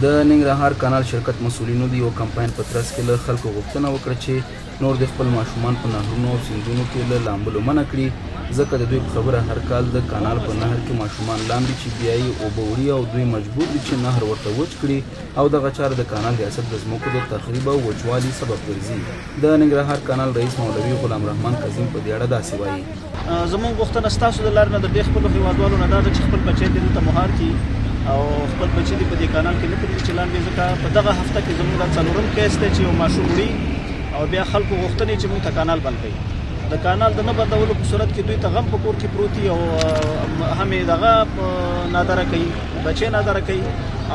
د ننګرهار کانال شرکت مسؤلینو د یو کمپاین په ترڅ کې له خلکو غوښتنه وکړه چې نور د خپل ماشومان په نهرونو او سیندونو کې له لامبلو منع کړي، ځکه د دوی په خبره هر کال د کانال په نهر کې ماشومان لامبي چې بیا یې اوبه وړي او دوی مجبور دي چې نهر ورته وچ کړي او دغه چاره د کانال ریاست د ځمکو د تخریب او وچوالي سبب ګرځي. د ننګرهار کانال رئیس مولوي غلام رحمان کظیم په دې اړه داسې وایي: زموږ غوښتنه ستاسو د لارې نه د دې خپلو هېوادوالو نه دا ده چې خپل بچی دې دلته مهار کړي او خپل بچي دې په دې کانال کې نه پرېږدي چې لاندې، ځکه په دغه هفته کې زموږ دا څلورم کیس دی چې یو ماشوم وړي او بیا خلکو غوښتنې چې موږ ته کانال بند کړي. د کانال د نه بندولو په صورت کې دوی ته غم په کور کې پروت او هم یې دغه ناداره کوي، بچی ناداره کوي،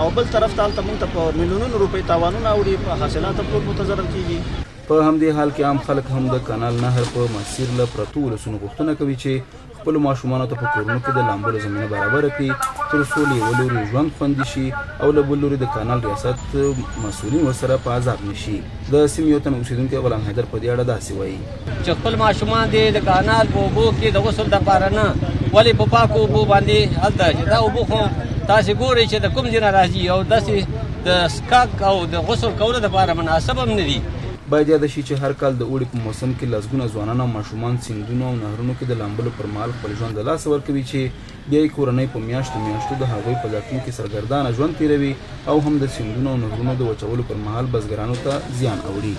او بل طرف ته هلته موږ ته په میلیونونو روپۍ تاوانونه اوړي، په حاصلات هم ټول متضرر کېږي. په همدې حال کې عام خلک هم د کانال نهر په مسیر له پرتو ولسونو غوښتنه کوي چې خپلو ماشومانو ته په کورونو کې د لامبلو زمینه برابره کړي، تر څو له یوه لوري ژوند خوندي شي او له بل لوري د کانال ریاست مسؤلین ورسره په عذاب نه شي. د سیمې یو تن اوسېدونکی غلام حیدر په دې اړه داسې وایي چې خپل ماشومان دې د کانال په اوبو کې د غسل دپاره نه، ولې په پاکو اوبو باندې هلته چې دا اوبه خو تاسې ګورئ چې د کوم ځای نه راځي او داسې د څښاک او د غسل کولو دپاره مناسب هم نه دي. باید یاده شي چې هر کال د اوړي په موسم کې لسګونه ځوانان او ماشومان سیندونو او نهرونو کې د لامبلو پر مهال خپل ژوند د لاسه ورکوي چې بیا یې کورنۍ په میاشتو د هغوی په ځایونو کې سرګردانه ژوند تېروي او هم د سیندونو او نهرونو د وچولو پر مهال بزګرانو ته زیان اوړي.